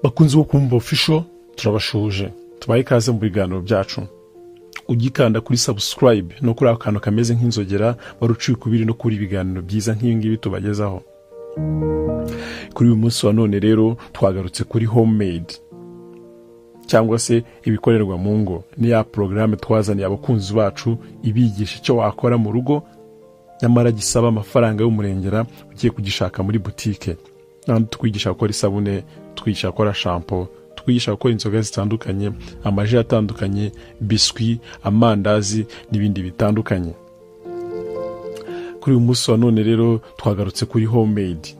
bakunze kumva official turabashuje tubaye ikaze mu biganiro byacu ugikanda kuri subscribe no kuri akantu kameze nk'inzogera baruciye kubiri no kuri ibiganiro byiza nk'ibi ngibi tubagezaho. Kuri uyu munsi wa none rero twagarutse kuri homemade cyangwa se ibikorerwa mu ngo. Ni ya programme twazaniye abakunzi bacu ibigisha icyo wakora mu rugo nyamara gisaba amafaranga y'umurengera ugiye kugishaka muri boutique. Nandi twigisha gukora isabune, twigisha gukora shampoo, twigisha gukora inzoga zitandukanye, amaji atandukanye, biscuit, amandazi n'ibindi bitandukanye. Kuri uyu munsi wa none rero twagarutse kuri homemade.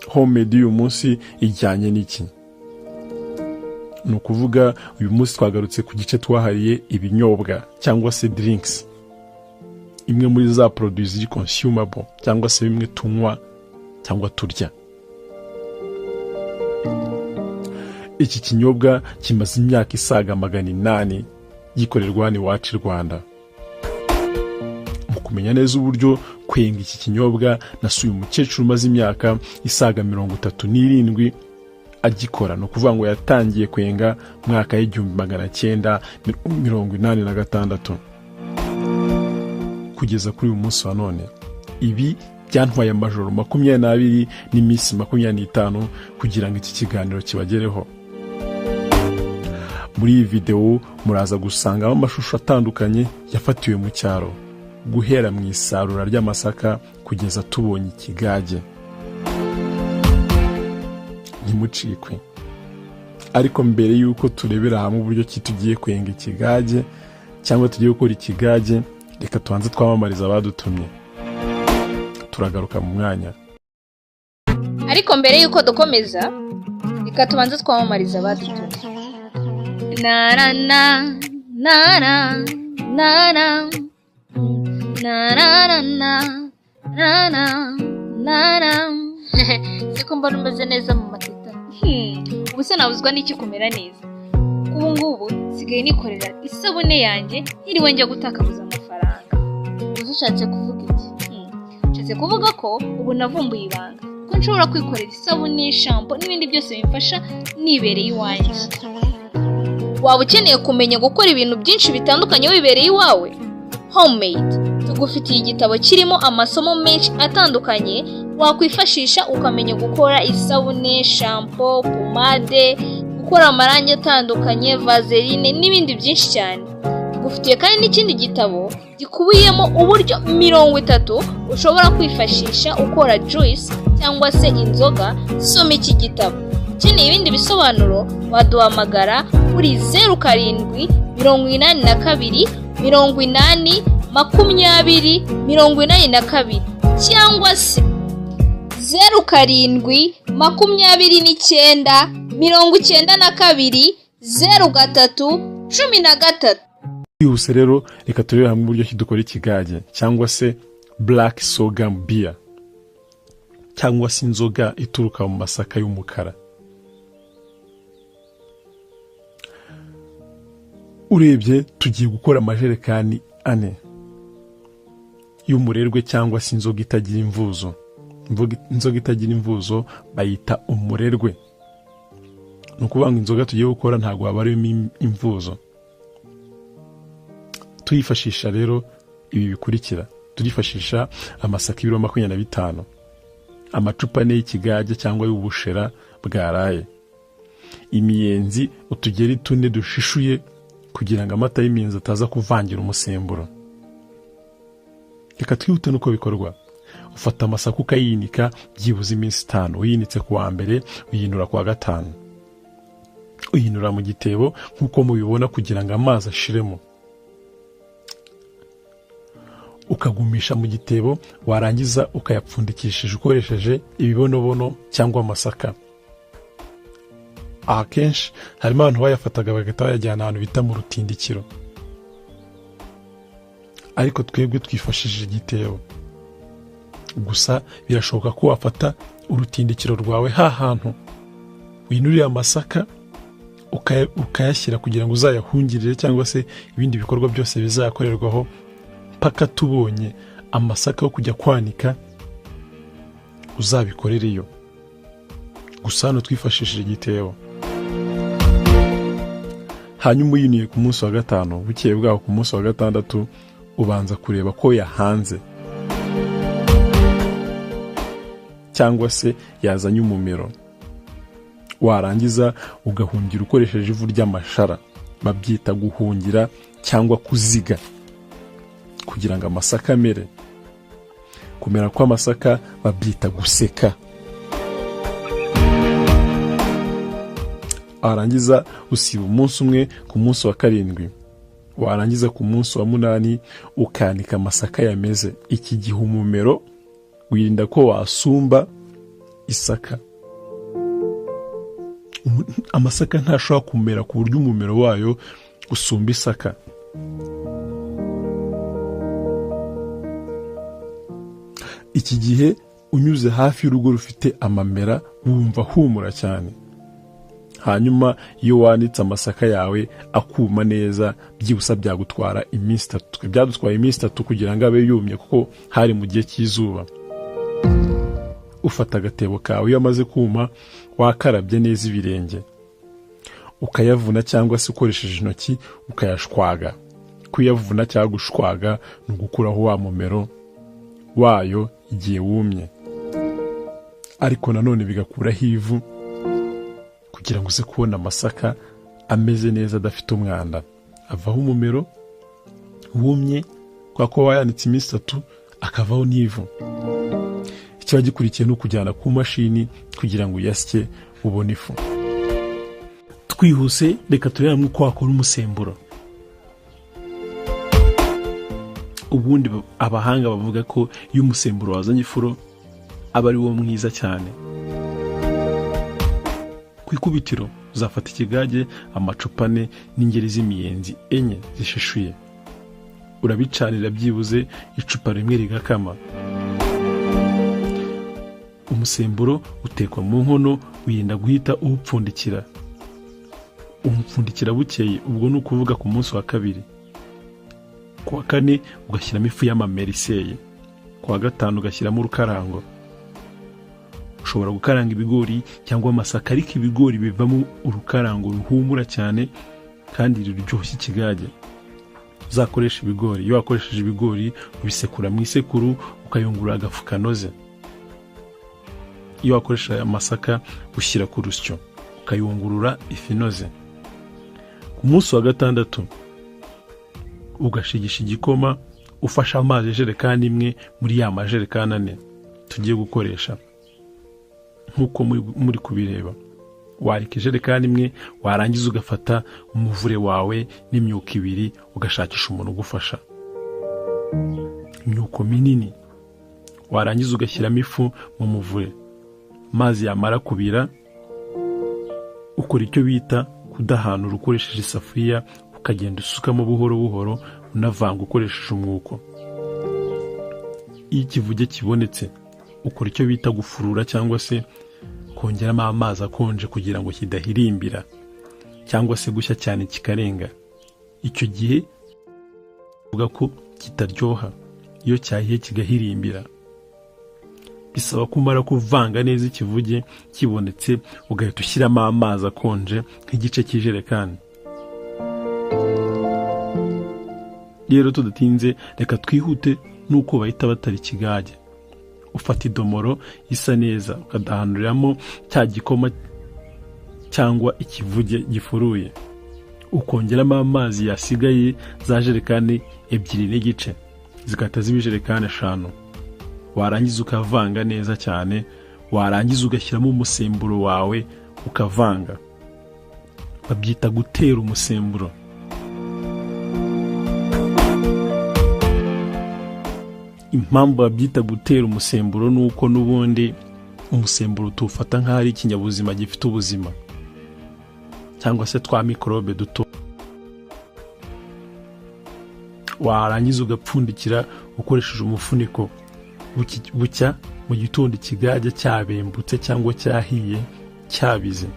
Homemade uyu munsi ijyanye n'iki? Ni ukuvuga uyu munsi twagarutse ku gice twahariye ibinyobwa cyangwa se drinks. Imwe muri za produits ziri consumable cyangwa se bimwe tunywa cyangwa turya. Iki kinyobwa kimaze imyaka isaga 800 gikorerwa hano iwacu i Rwanda. Mu kumenya neza uburyo kwenga iki kinyobwa nasuye umukecuru umaze imyaka isaga 37 agikora. No kuvuga ngo yatangiye kwenga mwaka w'1986 kugeza kuri uyu munsi wa none. Ibi byantwaye amajoro 22 n'iminsi 25 kugira ngo iki kiganiro kibagereho. Muri iyi video muraza gusangamo amashusho atandukanye yafatiwe mu cyaro, guhera mu isarura ry'amasaka kugeza tubonye ikigage. Ntimucikwe. Ariko mbere yuko turebera hamwe uburyo ki tugiye kwenga ikigage cyangwa tugiye gukora ikigage, reka tubanze twamamariza abadutumye. Turagaruka mu mwanya. Ariko mbere yuko dukomeza, reka tubanze twamamariza abadutumye. Na na na na na na na na na na na na. Siko mbona umeze neza mu matita. Ubuse nabuzwa n'iki kumera neza. Ubu ngubu sigaye nikorera isabune yanjye iriwe njya gutakabuza amafaranga. Uzushatse kuvuga iki? Nshatse kuvuga ko ubu navumbuye ibanga ko nshobora kwikorera isabune, shampoo n'ibindi byose bimfasha nibereye iwanjye. Waba ukeneye kumenya gukora ibintu byinshi bitandukanye wibereye iwawe? Homemade tugufitiye igitabo kirimo amasomo menshi atandukanye wakwifashisha ukamenya gukora isabune, shampoo, pomade, gukora amarangi atandukanye, vaseline n'ibindi byinshi cyane. Tugufitiye kandi n'ikindi gitabo gikubiyemo uburyo 30 ushobora kwifashisha ukora juice cyangwa se inzoga. Soma iki gitabo. Ukeneye ibindi bisobanuro waduhamagara kuri 0782 80 20 cyangwa se 0729 92 0313. Yose rero reka turebe hamwe uburyo kidukora ikigage cyangwa se black sorghum beer cyangwa se inzoga ituruka mu masaka y'umukara. Urebye tugiye gukora amajerekani 4 y'umurerwe cyangwa se inzoga itagira imvuzo. Inzoga itagira imvuzo bayita umurerwe. No kuvuga ngo inzoga tugiye gukora ntago habarimo imvuzo. Tuyifashisha rero ibi bikurikira. Turifashisha amasaka 25, amacupa 4 y'ikigage cyangwa y'ubushera bwaraye, imiyenzi utugeri 4 dushishuye kugira ngo amata y'imiyenzi ataza kuvangira umusemburo. Reka twihute nuko bikorwa. Ufata amasaka ukayinika byibuze iminsi 5. Uyinitse ku wa mbere uyinura ku wa gatanu. Uyinura mu gitebo nkuko mubibona kugira ngo amazi ashiremo. Ukagumisha mu gitebo, warangiza ukayapfundikishije ukoresheje ibibonobono cyangwa amasaka. Akenshi harimo abantu bayafataga bagahita bayajyana ahantu bita mu rutindikiro. Ariko twebwe twifashishije igitebo. Gusa birashoboka ko wafata urutindikiro rwawe hantu winuriye amasaka ukayashyira kugira ngo uzayahungirire cyangwa se ibindi bikorwa byose bizakorerwaho paka tubonye amasaka yo kujya kwanika uzabikorereyo. gusa hano twifashishije igitebo. Hanyuma uyiniye ku munsi wa gatanu, bukeye bwaho ku munsi wa gatandatu ubanza kureba ko yahanze cyangwa se yazanye umumero. Warangiza ugahungira ukoresheje ivu ry'amashara, babyita guhungira cyangwa kuziga, kugira ngo amasaka amere. Kumera kw'amasaka babyita guseka. Warangiza usiba umunsi umwe ku munsi wa karindwi. Warangiza ku munsi wa munani ukanika amasaka yameze. Iki gihe umumero wirinda ko wasumba isaka. Amasaka ntashobora kumera ku buryo umumero wayo usumba isaka. Iki gihe unyuze hafi y'urugo rufite amamera wumva humura cyane. Hanyuma iyo wanitse amasaka yawe akuma neza, byibusa byagutwara iminsi 3. Byadutwaye iminsi 3 kugira ngo abe yumye, kuko hari mu gihe cy'izuba. Ufata agatebo kawe, iyo amaze kuma wakarabye neza ibirenge, ukayavuna cyangwa se ukoresheje intoki ukayashwaga. Kuyavuna cyangwa gushwaga ni ugukuraho wa mumero wayo igihe wumye, ariko nanone bigakuraho ivu kugira ngo uze kubona amasaka ameze neza adafite umwanda. Avaho umumero wumye kwa ko wayanitse iminsi 3, akavaho n'ivu. Ikiba gikurikiye no kujyana ku mashini kugira ngo uyasye ubone ifu. Twihuse reka turebe uko wakora umusemburo. Ubundi abahanga bavuga ko iyo umusemburo wazanye ifuro aba ari wo mwiza cyane. Ku ikubitiro uzafata ikigage, amacupa 4 n'ingeri z'imiyenzi 4 zishishuye. Urabicanira byibuze icupa rimwe rigakama. Umusemburo utekwa mu nkono, wirinda guhita uwupfundikira. Umupfundikira bukeye, ubwo ni ukuvuga ku munsi wa kabiri. Ku wa kane ugashyiramo ifu y'amamera iseye. Ku wa gatanu ugashyiramo urukarango. Ushobora gukaranga ibigori cyangwa amasaka, ariko ibigori bivamo urukarango ruhumura cyane kandi ruryoshye ikigage. Uzakoresha ibigori. Iyo wakoresheje ibigori ubisekura mu isekuru ukayungurura agafu kanoze. Iyo wakoresha amasaka ushyira ku rusyo ukayungurura ifu inoze. Ku munsi wa gatandatu ugashigisha igikoma, ufashe amazi ijerekani imwe muri ya majerekani 4 tugiye gukoresha. Nkuko muri kubireba, warika ijerekani imwe, warangiza ugafata umuvure wawe n'imyuko 2 ugashakisha umuntu ugufasha. Imyuko minini. Warangiza ugashyiramo ifu mu muvure. Mazi yamara kubira, ukora icyo bita kudahanura ukoresheje isafuriya, ukagenda usukamo buhoro buhoro unavanga ukoresheje umwuko. Iyo ikivuge kibonetse, ukora icyo bita gufurura cyangwa se kongeramo amazi akonje kugira ngo kidahirimbira cyangwa se gushya cyane kikarenga. Icyo gihe uvuga ko kitaryoha. Iyo cyahiye kigahirimbira, bisaba kumara kuvanga neza ikivuge kibonetse, ugahita ushyiramo amazi akonje nk'igice cy'ijerekani. Rero tudatinze reka twihute nuko bahita batara ikigage. Ufata idomoro isa neza ukadahanuriramo cya gikoma cyangwa ikivuge gifuruye, ukongeramo amazi yasigaye za jerekani 2 n'igice, zigahita ziba ijerekani 5. Warangiza ukavanga neza cyane, warangiza ugashyiramo umusemburo wawe ukavanga. Babyita gutera umusemburo. Impamvu babyita gutera umusemburo nuko n'ubundi umusemburo tuwufata nk'aho ari ikinyabuzima gifite ubuzima, cyangwa se twa mikorobe duto. Warangiza ugapfundikira ukoresheje umufuniko. Bucya mu gitondo ikigage cyabembutse cyangwa cyahiye cyabize.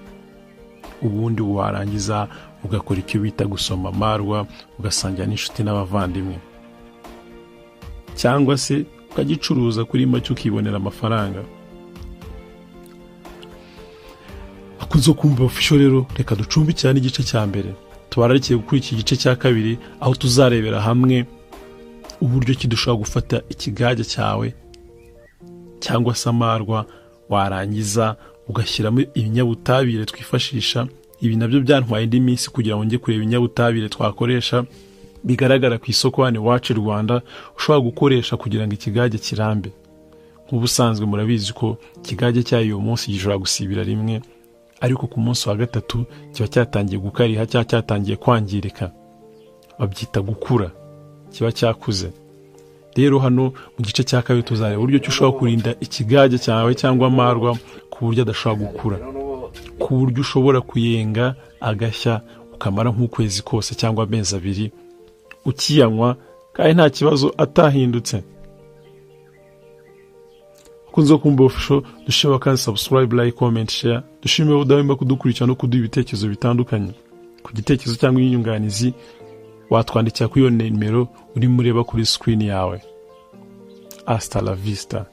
Ubundi warangiza ugakora icyo bita gusoma amarwa, ugasangira n'inshuti n'abavandimwe, cyangwa se ukagicuruza kuri make ukibonera amafaranga. bakunze kumva official rero reka ducumbikirane igice cya mbere tubararikiye kuri iki gice cya kabiri aho tuzarebera hamwe uburyo ki dushobora gufata ikigage cyawe cyangwa se amarwa warangiza ugashyiramo ibinyabutabire twifashisha. Ibi nabyo byantwaye indi minsi kugira ngo njye kureba ibinyabutabire twakoresha bigaragara ku isoko hano iwacu Rwanda ushobora gukoresha kugira ngo ikigage kirambe. Nk'ubusanzwe murabizi ko ikigage cyayo uyu munsi gishobora gusibira rimwe, ariko ku munsi wa gatatu kiba cyatangiye gukariha cyangwa cyatangiye kwangirika, babyita gukura, kiba cyakuze. Rero hano mu gice cya kabiri tuzareba uburyo ki ushobora kurinda ikigage cyawe cyangwa amarwa ku buryo adashobora gukura, ku buryo ushobora kuyenga agashya ukamara nk'ukwezi kose cyangwa amezi 2 ukiyanywa kandi nta kibazo atahindutse. Kunzo kumva official dushobora kandi subscribe, like, comment, share. Dushimire udahwema kudukurikira no kuduha ibitekerezo bitandukanye. Ku gitekerezo cyangwa inyunganizi watwandikira kuri iyo nimero uri mureba kuri screen yawe. Hasta la vista.